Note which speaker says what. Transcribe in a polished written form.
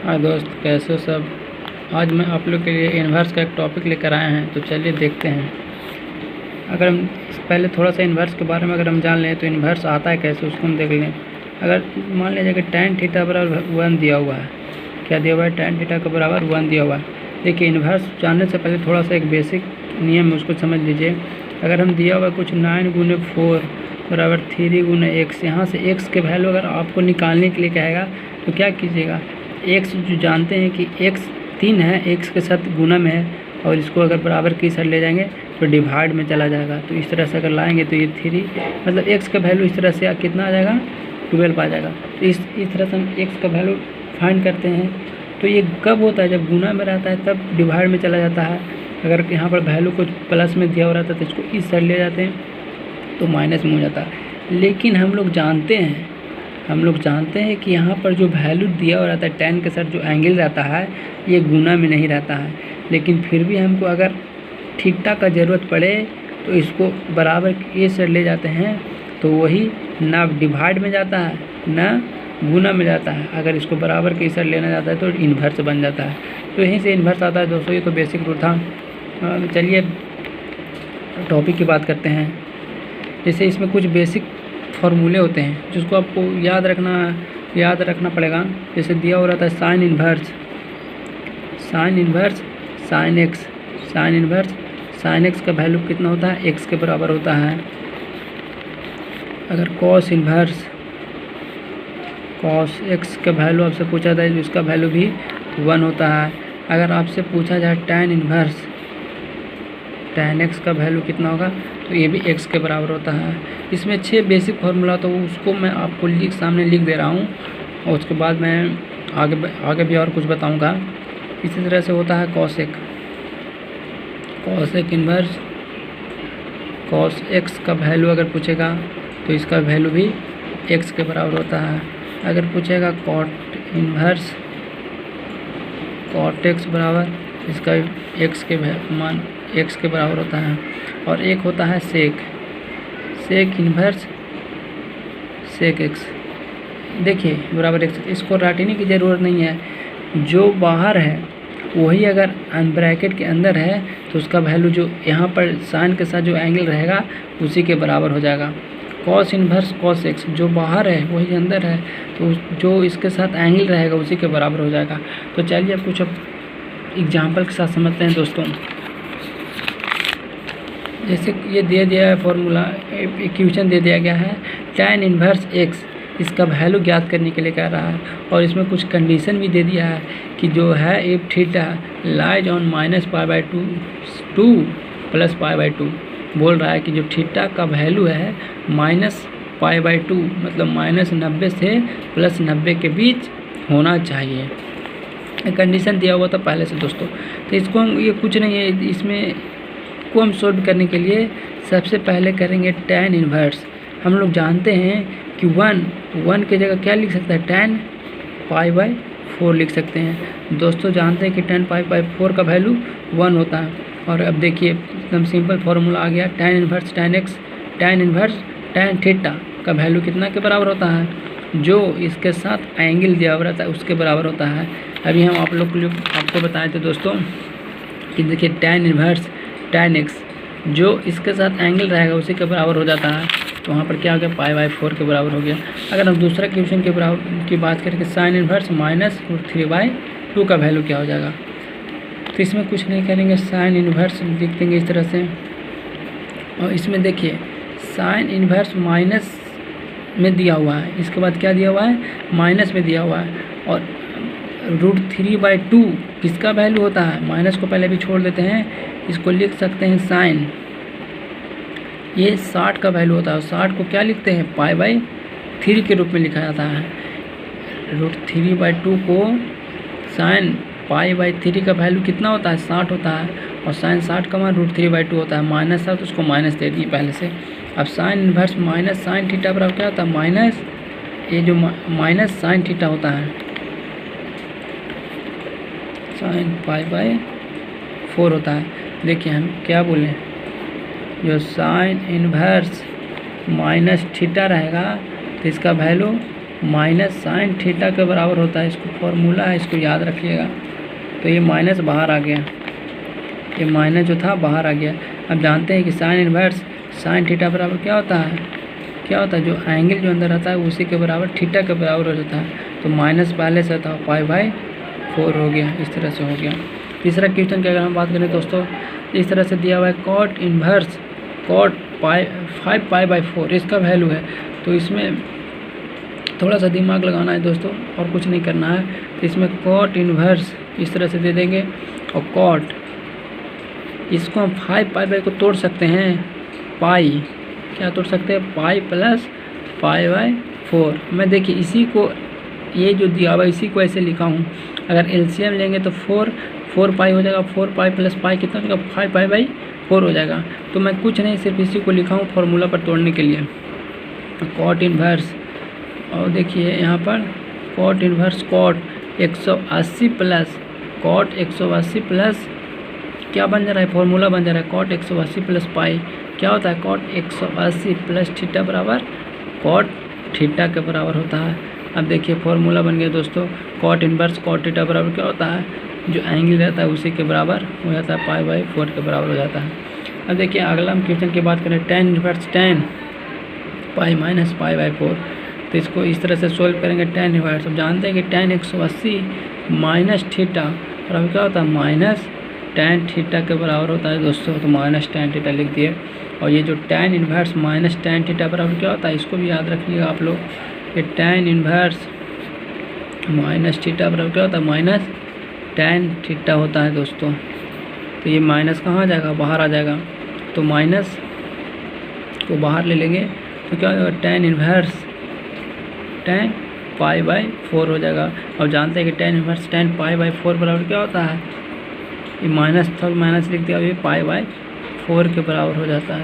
Speaker 1: हाँ दोस्त, कैसे हो सब। आज मैं आप लोग के लिए इन्वर्स का एक टॉपिक लेकर आए हैं, तो चलिए देखते हैं। अगर हम पहले थोड़ा सा इन्वर्स के बारे में अगर हम जान लें तो इन्वर्स आता है कैसे, उसको हम देख लें। अगर मान लीजिए कि tan थीटा बराबर 1 दिया हुआ है, क्या दिया हुआ है, tan थीटा के बराबर 1 दिया हुआ है। देखिए, इन्वर्स जानने से पहले थोड़ा सा एक बेसिक नियम है, उसको समझ लीजिए। अगर हम दिया हुआ कुछ 9 गुने 4 बराबर 3 गुने x, यहाँ से x के वैल्यू अगर आपको निकालने के लिए कहेगा तो क्या कीजिएगा, x जो जानते हैं कि x 3 है, x के साथ गुना में है, और इसको अगर बराबर की साइड ले जाएंगे तो डिवाइड में चला जाएगा। तो इस तरह से अगर लाएंगे तो ये 3 मतलब x का वैल्यू इस तरह से कितना आ जाएगा, 12 आ जाएगा। तो इस तरह से हम x का वैल्यू फाइंड करते हैं। तो ये कब होता है, जब गुना में रहता है तब डिवाइड में चला जाता है। अगर यहाँ पर वैल्यू कुछ प्लस में दिया हो रहता है तो इसको इस साइड ले जाते हैं तो माइनस में हो जाता है। लेकिन हम लोग जानते हैं कि यहाँ पर जो वैल्यू दिया हो रहता है tan के साथ जो एंगल रहता है ये गुना में नहीं रहता है। लेकिन फिर भी हमको अगर थीटा का ज़रूरत पड़े तो इसको बराबर ये साइड ले जाते हैं, तो वही ना डिवाइड में जाता है ना गुना में जाता है। अगर इसको बराबर के साइड लेना जाता है तो इन्वर्स बन जाता है। तो यहीं से इन्वर्स आता है दोस्तों। ये तो बेसिक रूल था। चलिए टॉपिक की बात करते हैं। जैसे इसमें कुछ बेसिक फार्मूले होते हैं जिसको आपको याद रखना पड़ेगा। जैसे दिया हो रहा था साइन इन्वर्स साइन एक्स का वैल्यू कितना होता है, x के बराबर होता है। अगर कॉस x का वैल्यू आपसे पूछा जाए तो इसका वैल्यू भी 1 होता है। अगर आपसे पूछा जाए tan x का वैल्यू कितना होगा तो ये भी x के बराबर होता है। इसमें 6 बेसिक फार्मूला, तो उसको मैं आपको सामने लिख दे रहा हूँ, और उसके बाद मैं आगे भी और कुछ बताऊँगा। इसी तरह से होता है cos इन्वर्स। cos x का वैल्यू अगर पूछेगा तो इसका वैल्यू भी x के बराबर होता है। अगर पूछेगा cot x बराबर, इसका x के मान x के बराबर होता है। और एक होता है sec x, देखिए बराबर x। इसको रटने की ज़रूरत नहीं है, जो बाहर है वही अगर ब्रैकेट के अंदर है तो उसका वैल्यू जो यहाँ पर साइन के साथ जो एंगल रहेगा उसी के बराबर हो जाएगा। cos इन्वर्स cos x, जो बाहर है वही अंदर है, तो जो इसके साथ एंगल रहेगा उसी के बराबर हो जाएगा। तो चलिए अब कुछ एग्जाम्पल के साथ समझते हैं दोस्तों। जैसे ये दे दिया है फॉर्मूला, इक्वेशन दे दिया गया है tan इन्वर्स x, इसका वैल्यू ज्ञात करने के लिए कह रहा है। और इसमें कुछ कंडीशन भी दे दिया है कि जो है if theta lies on -π/2 plus π/2, बोल रहा है कि जो थीटा का वैल्यू है -π/2 मतलब -90 से +90 के बीच होना चाहिए। कंडीशन दिया हुआ था पहले से दोस्तों। तो इसको हम, ये कुछ नहीं है, इसमें को हम सॉल्व करने के लिए सबसे पहले करेंगे tan इन्वर्स। हम लोग जानते हैं कि 1 की जगह क्या लिख सकते हैं, tan π/4 लिख सकते हैं। दोस्तों जानते हैं कि tan π/4 का वैल्यू 1 होता है। और अब देखिए एकदम सिंपल फार्मूला आ गया, tan इन्वर्स tan थीटा का वैल्यू कितना के बराबर होता है, जो इसके साथ एंगल दिया हुआ रहता है उसके बराबर होता है। अभी हम आप लोग आपको बताए थे दोस्तों कि देखिए tan इन्वर्स tan x, जो इसके साथ एंगल रहेगा उसी के बराबर हो जाता है। तो वहाँ पर क्या हो गया, π/4 के बराबर हो गया। अगर हम दूसरा क्वेश्चन के बराबर की बात करें कि साइन इन्वर्स -√3/2 का वैल्यू क्या हो जाएगा, तो इसमें कुछ नहीं करेंगे, साइन इन्वर्स लिख देंगे इस तरह से। और इसमें देखिए साइन इन्वर्स माइनस में दिया हुआ है, इसके बाद क्या दिया हुआ है, माइनस में दिया हुआ है। और √3/2 किसका वैल्यू होता है, माइनस को पहले भी छोड़ देते हैं, इसको लिख सकते हैं साइन, ये 60 का वैल्यू होता है। 60 को क्या लिखते हैं, π/3 के रूप में लिखा जाता है। √3/2 को साइन π/3 का वैल्यू कितना होता है, 60 होता है। और साइन 60 का मान √3/2 होता है। माइनस है तो उसको माइनस दे दिए पहले से। अब sign inverse minus sine theta बराबर क्या होता है, माइनस ये जो माइनस साइन थीटा होता है, साइन π/4 होता है। देखिए हम क्या बोले, जो साइन इन्वर्स माइनस थीटा रहेगा तो इसका वैल्यू माइनस साइन थीटा के बराबर होता है। इसको फॉर्मूला है, इसको याद रखिएगा। तो ये माइनस बाहर आ गया, ये माइनस जो था बाहर आ गया। अब जानते हैं कि साइन इन्वर्स साइन थीटा बराबर क्या होता है, क्या होता है, जो एंगल जो अंदर रहता है उसी के बराबर थीटा के बराबर हो जाता है। तो माइनस पहले से था पाई/4 हो गया, इस तरह से हो गया। तीसरा क्वेश्चन की अगर हम बात करें दोस्तों, इस तरह से दिया हुआ है कॉट इन्वर्स कॉट 5π/4 इसका वैल्यू है। तो इसमें थोड़ा सा दिमाग लगाना है दोस्तों, और कुछ नहीं करना है। तो इसमें कॉट इन्वर्स इस तरह से दे देंगे, और कॉट इसको हम 5π को तोड़ सकते हैं, पाई क्या तोड़ सकते हैं, पाई प्लस π/4। मैं देखिए इसी को, ये जो दिया हुआ इसी को ऐसे लिखा हूँ। अगर एलसीएम लेंगे तो 4π हो जाएगा, 4π प्लस पाई कितना हो जाएगा, 5π/4 हो जाएगा। तो मैं कुछ नहीं, सिर्फ इसी को लिखा हूँ फॉर्मूला पर तोड़ने के लिए, कॉट इन्वर्स। और देखिए यहाँ पर cot inverse cot 180 plus cot 180 plus क्या बन जा रहा है, फॉर्मूला बन जा रहा है कॉट 180 प्लस पाई। क्या होता है, कॉट 180 प्लस थीटा बराबर कॉट थीटा के बराबर होता है। अब देखिए फॉर्मूला बन गया दोस्तों, कॉट इन्वर्स कॉट थीटा बराबर क्या होता है, जो एंगल रहता है उसी के बराबर हो जाता है, π/4 के बराबर हो जाता है। अब देखिए अगला हम क्वेश्चन की बात करें, tan inverse tan pi minus π/4। तो इसको इस तरह से सोल्व करेंगे tan इन्वर्स। अब जानते हैं कि tan 180 माइनस थीटा बराबर क्या होता है, माइनस tan थीटा के बराबर होता है दोस्तों। तो माइनस tan थीटा लिख दिए। और ये जो tan inverse minus tan theta बराबर क्या होता है, इसको भी याद रखिएगा आप लोग, कि tan इन्वर्स माइनस थीटा बराबर क्या होता है, माइनस tan थीटा होता है दोस्तों। तो ये माइनस कहाँ आ जाएगा, बाहर आ जाएगा। तो माइनस को बाहर ले लेंगे तो क्या हो जाएगा, tan इन्वर्स tan π/4 हो जाएगा। अब जानते हैं कि tan इन्वर्स tan π/4 बराबर क्या होता है, ये माइनस था, माइनस लिख दिया, अभी π/4 के बराबर हो जाता है।